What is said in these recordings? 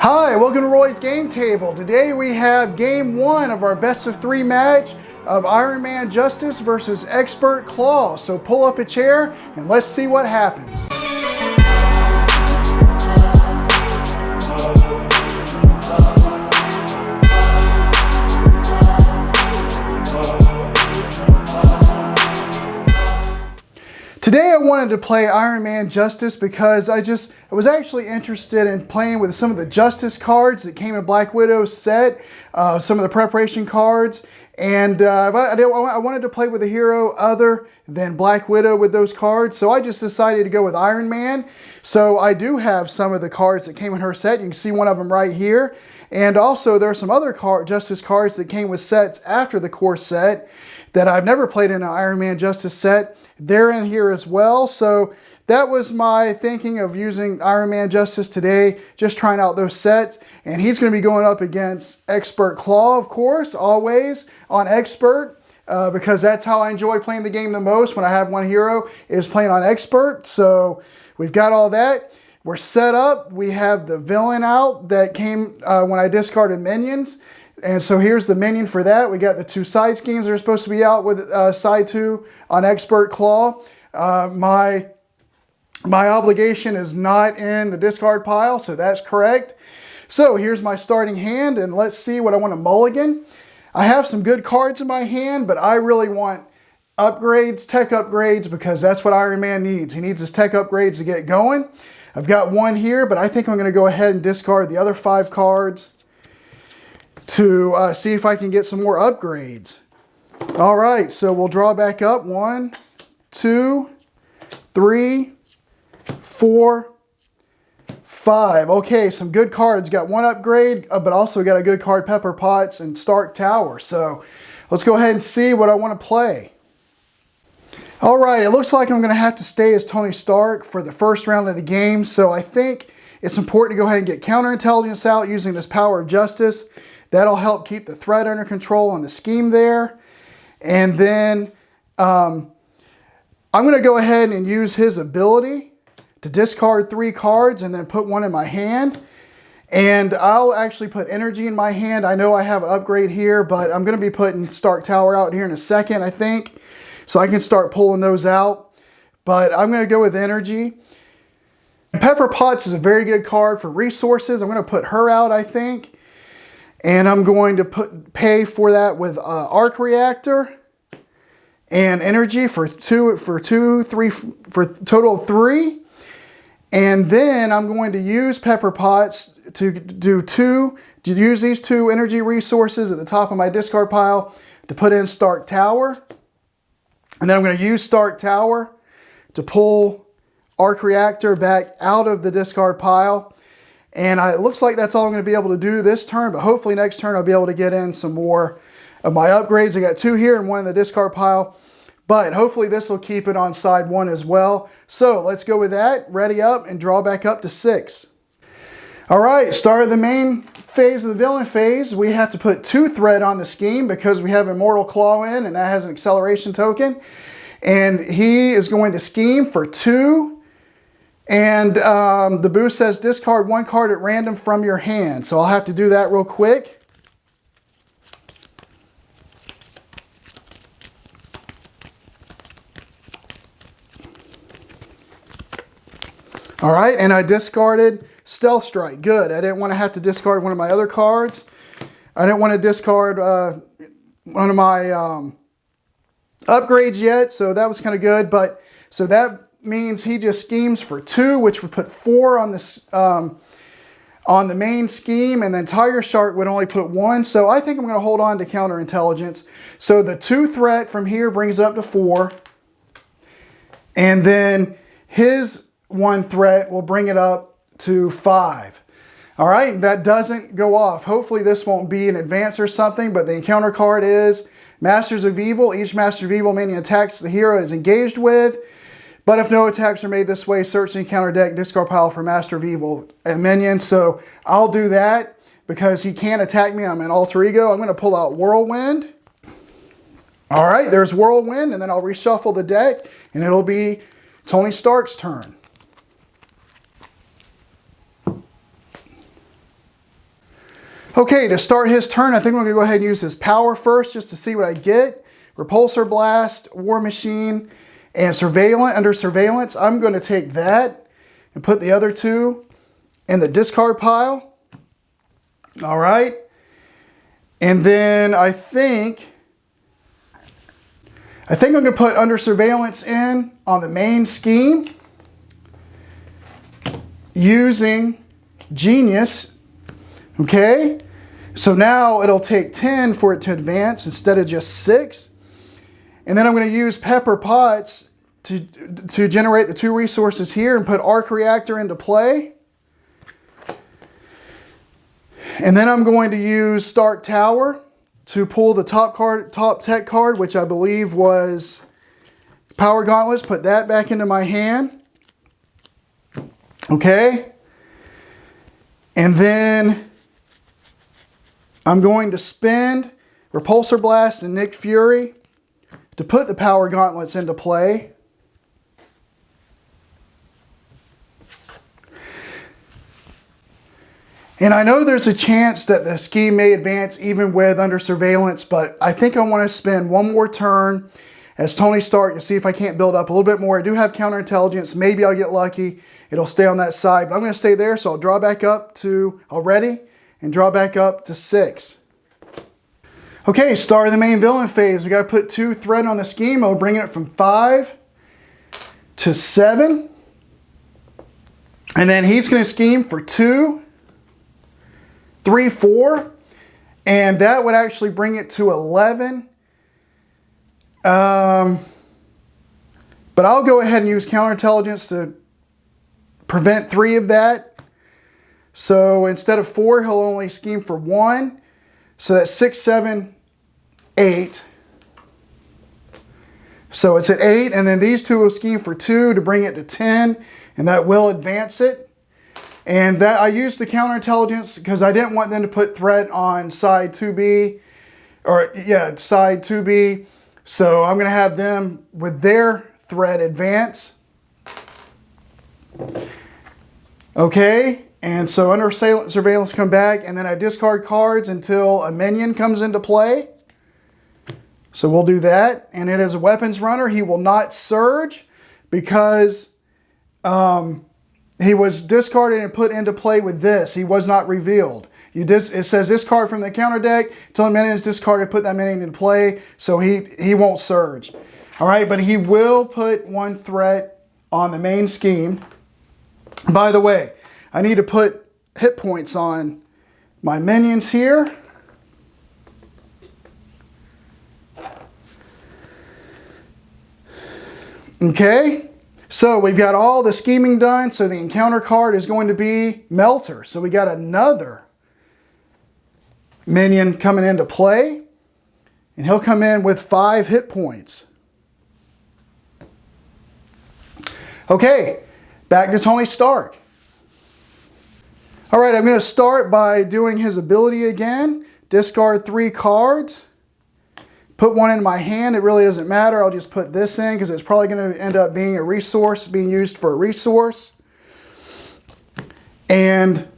Hi, welcome to Roy's Game Table. Today we have game one of our best of three match of Iron Man Justice versus Expert Klaw. So pull up a chair and let's see what happens. Today I wanted to play Iron Man Justice because I was actually interested in playing with some of the Justice cards that came in Black Widow's set, some of the preparation cards, and I wanted to play with a hero other than Black Widow with those cards, so I just decided to go with Iron Man. So I do have some of the cards that came in her set. You can see one of them right here. And also there are some other Justice cards that came with sets after the core set that I've never played in an Iron Man Justice set. They're in here as well. So that was my thinking of using Iron Man Justice today, just trying out those sets. And he's going to be going up against Expert Klaw, of course, always on Expert, because that's how I enjoy playing the game the most when I have one hero, is playing on Expert. So we've got all that. We're set up. We have the villain out that came when I discarded minions. And so here's the minion for that. We got the two side schemes that are supposed to be out with side 2 on Expert Klaw. My obligation is not in the discard pile, so that's correct. So here's my starting hand, and let's see what I want to mulligan. I have some good cards in my hand, but I really want upgrades, tech upgrades, because that's what Iron Man needs. He needs his tech upgrades to get going. I've got one here, but I think I'm going to go ahead and discard the other 5 cards to see if I can get some more upgrades. All right, so we'll draw back up. 1, 2, 3, 4, 5. Okay, some good cards. Got one upgrade, but also got a good card, Pepper Potts and Stark Tower. So let's go ahead and see what I want to play. All right, it looks like I'm going to have to stay as Tony Stark for the first round of the game. So I think it's important to go ahead and get counterintelligence out using this Power of Justice. That'll help keep the threat under control on the scheme there. And then I'm going to go ahead and use his ability to discard 3 cards and then put one in my hand. And I'll actually put energy in my hand. I know I have an upgrade here, but I'm going to be putting Stark Tower out here in a second, I think. So I can start pulling those out. But I'm going to go with energy. Pepper Potts is a very good card for resources. I'm going to put her out, I think. And I'm going to pay for that with arc reactor and energy for a total of 3. And then I'm going to use Pepper Potts to use these 2 energy resources at the top of my discard pile to put in Stark Tower. And then I'm going to use Stark Tower to pull arc reactor back out of the discard pile. And it looks like that's all I'm going to be able to do this turn, but hopefully next turn I'll be able to get in some more of my upgrades. I got 2 here and 1 in the discard pile, but hopefully this will keep it on side 1 as well. So let's go with that, ready up, and draw back up to 6. All right, start of the main phase of the villain phase. We have to put 2 threat on the scheme because we have Immortal Klaw in, and that has an acceleration token. And he is going to scheme for 2. And the boost says discard 1 card at random from your hand. So I'll have to do that real quick. All right, and I discarded Stealth Strike. Good. I didn't want to have to discard one of my other cards. I didn't want to discard one of my upgrades yet, so that was kind of good. But so that means he just schemes for 2, which would put 4 on this on the main scheme, and then Tiger Shark would only put 1. So I think I'm going to hold on to counterintelligence. So the 2 threat from here brings up to 4, and then his 1 threat will bring it up to 5. All right, that doesn't go off. Hopefully this won't be an advance or something, but the encounter card is Masters of Evil. Each Master of Evil minion attacks the hero is engaged with. But if no attacks are made this way, search the encounter deck and discard pile for Master of Evil and minion. So I'll do that because he can't attack me. I'm an alter ego. I'm going to pull out Whirlwind. All right, there's Whirlwind, and then I'll reshuffle the deck, and it'll be Tony Stark's turn. Okay, to start his turn, I think I'm going to go ahead and use his power first just to see what I get. Repulsor Blast, War Machine, and Surveillance. Under Surveillance, I'm going to take that and put the other two in the discard pile. All right. And then I think I'm going to put Under Surveillance in on the main scheme using Genius. Okay. So now it'll take 10 for it to advance instead of just 6. And then I'm going to use Pepper Potts to generate the 2 resources here and put Arc Reactor into play. And then I'm going to use Stark Tower to pull the top tech card, which I believe was Power Gauntlets. Put that back into my hand. Okay. And then I'm going to spend Repulsor Blast and Nick Fury to put the Power Gauntlets into play. And I know there's a chance that the scheme may advance even with Under Surveillance, but I think I want to spend one more turn as Tony Stark to see if I can't build up a little bit more. I do have counterintelligence. Maybe I'll get lucky. It'll stay on that side, but I'm going to stay there, so I'll draw back up to already and draw back up to 6. Okay, start of the main villain phase. We got to put 2 threat on the scheme. I'll bring it from 5 to 7. And then he's going to scheme for 2, 3, 4. And that would actually bring it to 11. But I'll go ahead and use counterintelligence to prevent 3 of that. So instead of 4, he'll only scheme for 1. So that's 6, 7, 8. So it's at 8, and then these 2 will scheme for 2 to bring it to 10, and that will advance it. And that I used the counterintelligence because I didn't want them to put threat on side 2B, or yeah, side 2B. So I'm going to have them with their threat advance. Okay. And so Under Surveillance come back, and then I discard cards until a minion comes into play. So we'll do that. And it is a weapons runner. He will not surge because he was discarded and put into play with this. He was not revealed. It says discard from the counter deck. Until a minion is discarded, put that minion into play. So he won't surge. All right, but he will put 1 threat on the main scheme. By the way, I need to put hit points on my minions here. Okay, so we've got all the scheming done. So the encounter card is going to be Melter. So we got another minion coming into play. And he'll come in with 5 hit points. Okay, back to Tony Stark. All right, I'm going to start by doing his ability again. Discard 3 cards. Put 1 in my hand. It really doesn't matter. I'll just put this in because it's probably going to end up being a resource, being used for a resource. And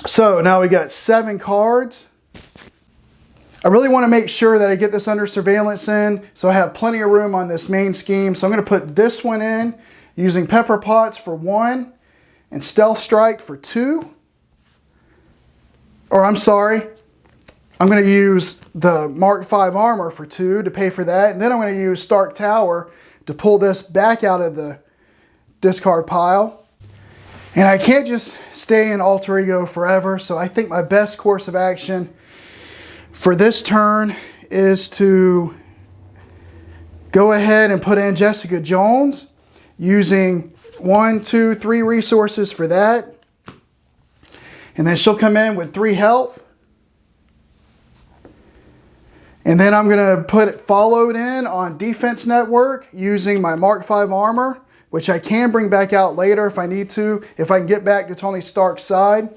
so now we got 7 cards. I really want to make sure that I get this Under Surveillance in so I have plenty of room on this main scheme. So I'm going to put this one in using Pepper Potts for 1. And Stealth Strike for 2. Or I'm sorry, I'm going to use the Mark V armor for 2 to pay for that. And then I'm going to use Stark Tower to pull this back out of the discard pile. And I can't just stay in Alter Ego forever. So I think my best course of action for this turn is to go ahead and put in Jessica Jones using 1, 2, 3 resources for that. And then she'll come in with 3 health. And then I'm going to put it followed in on Defense Network using my Mark V armor, which I can bring back out later if I need to, if I can get back to Tony Stark's side.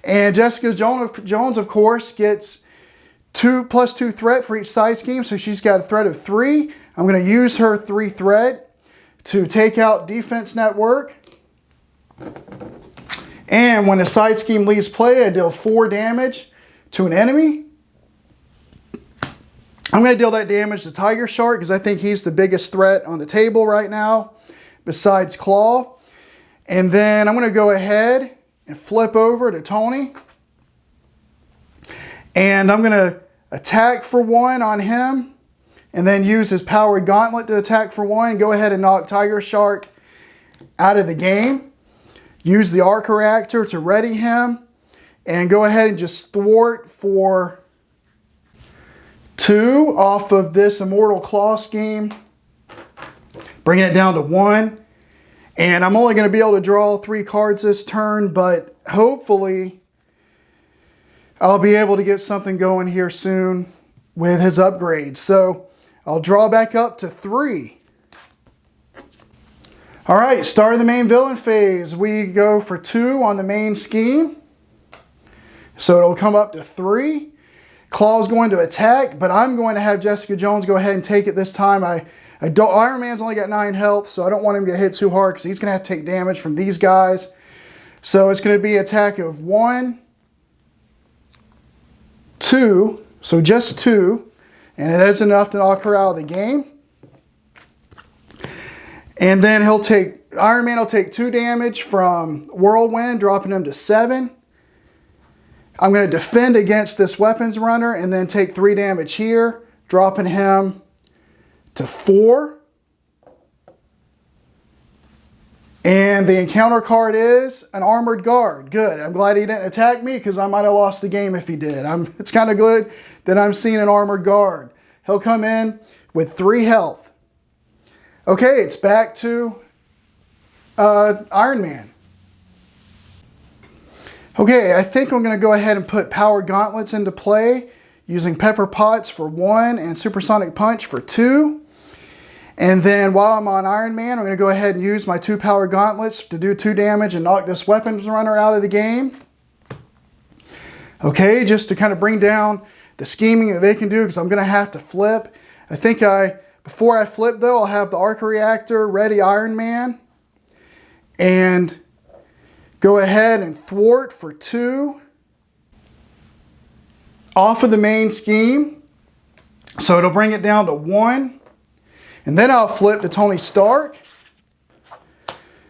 And Jessica Jones, of course, gets 2+2 threat for each side scheme, so she's got a threat of 3. I'm going to use her 3 threat to take out Defense Network. And when a side scheme leaves play, I deal 4 damage to an enemy. I'm going to deal that damage to Tiger Shark because I think he's the biggest threat on the table right now besides Klaw. And then I'm going to go ahead and flip over to Tony. And I'm going to attack for 1 on him and then use his powered gauntlet to attack for 1. Go ahead and knock Tiger Shark out of the game. Use the arc reactor to ready him and go ahead and just thwart for 2 off of this Immortal Klaw scheme. Bringing it down to 1. And I'm only going to be able to draw 3 cards this turn, but hopefully I'll be able to get something going here soon with his upgrades. So I'll draw back up to 3. All right, start of the main villain phase. We go for 2 on the main scheme. So it'll come up to 3. Klaw's going to attack, but I'm going to have Jessica Jones go ahead and take it this time. Iron Man's only got 9 health, so I don't want him to get hit too hard because he's going to have to take damage from these guys. So it's going to be an attack of 1, 2, so just 2, and it is enough to knock her out of the game. And then Iron Man will take 2 damage from Whirlwind, dropping him to 7. I'm going to defend against this weapons runner and then take 3 damage here, dropping him to 4. And the encounter card is an Armored Guard. Good. I'm glad he didn't attack me because I might have lost the game if he did. It's kind of good that I'm seeing an Armored Guard. He'll come in with 3 health. Okay, it's back to Iron Man. Okay, I think I'm going to go ahead and put Power Gauntlets into play using Pepper Potts for 1 and Supersonic Punch for 2. And then while I'm on Iron Man, I'm going to go ahead and use my 2 Power Gauntlets to do 2 damage and knock this weapons runner out of the game. Okay, just to kind of bring down the scheming that they can do because I'm going to have to flip. I think before I flip though, I'll have the Arc Reactor ready Iron Man. And go ahead and thwart for 2 off of the main scheme. So it'll bring it down to 1. And then I'll flip to Tony Stark.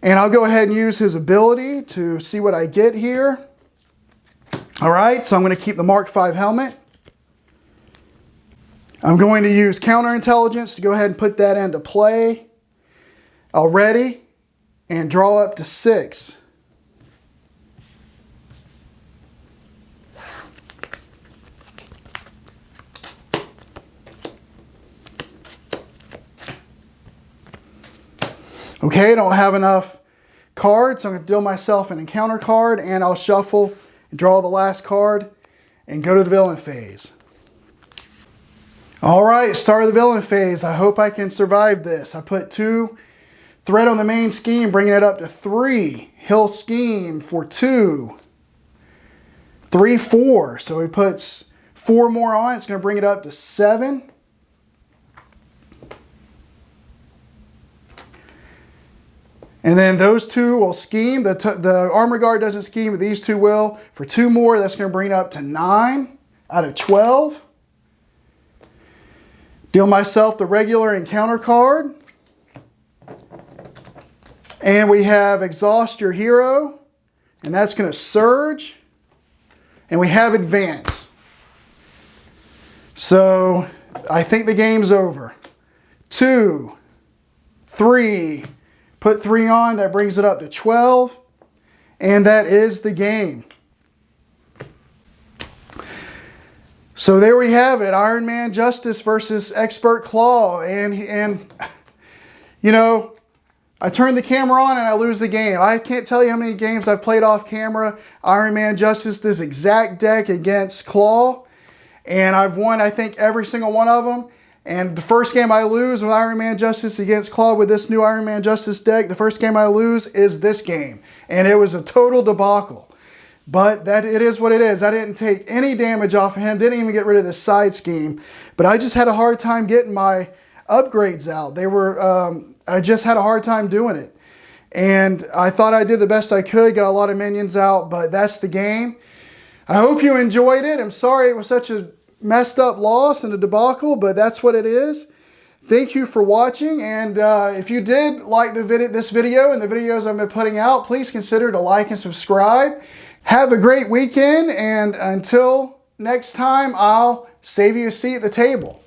And I'll go ahead and use his ability to see what I get here. All right, so I'm going to keep the Mark V helmet. I'm going to use counterintelligence to go ahead and put that into play. I'll ready and draw up to 6. Okay, I don't have enough cards, so I'm going to deal myself an encounter card, and I'll shuffle and draw the last card and go to the villain phase. All right, start of the villain phase. I hope I can survive this. I put 2 threat on the main scheme, bringing it up to 3. Hill scheme for 2. 3, 4. So he puts 4 more on. It's going to bring it up to 7. And then those 2 will scheme. The Armor Guard doesn't scheme, but these 2 will. For 2 more, that's going to bring it up to 9 out of 12. Deal myself the regular encounter card. And we have Exhaust Your Hero. And that's going to surge. And we have Advance. So I think the game's over. 2, 3. Put 3 on, that brings it up to 12, and that is the game. So there we have it, Iron Man Justice versus Expert Klaw, and you know, I turn the camera on and I lose the game. I can't tell you how many games I've played off camera, Iron Man Justice, this exact deck against Klaw, and I've won, I think, every single one of them. And the first game I lose with Iron Man Justice against Klaw with this new Iron Man Justice deck, the first game I lose is this game. And it was a total debacle. But it is what it is. I didn't take any damage off of him, didn't even get rid of the side scheme. But I just had a hard time getting my upgrades out. I just had a hard time doing it. and I thought I did the best I could, got a lot of minions out, but that's the game. I hope you enjoyed it. I'm sorry it was such a messed up loss and a debacle, but that's what it is. Thank you for watching, and if you did like this video and the videos I've been putting out, please consider to like and subscribe. Have a great weekend, and until next time, I'll save you a seat at the table.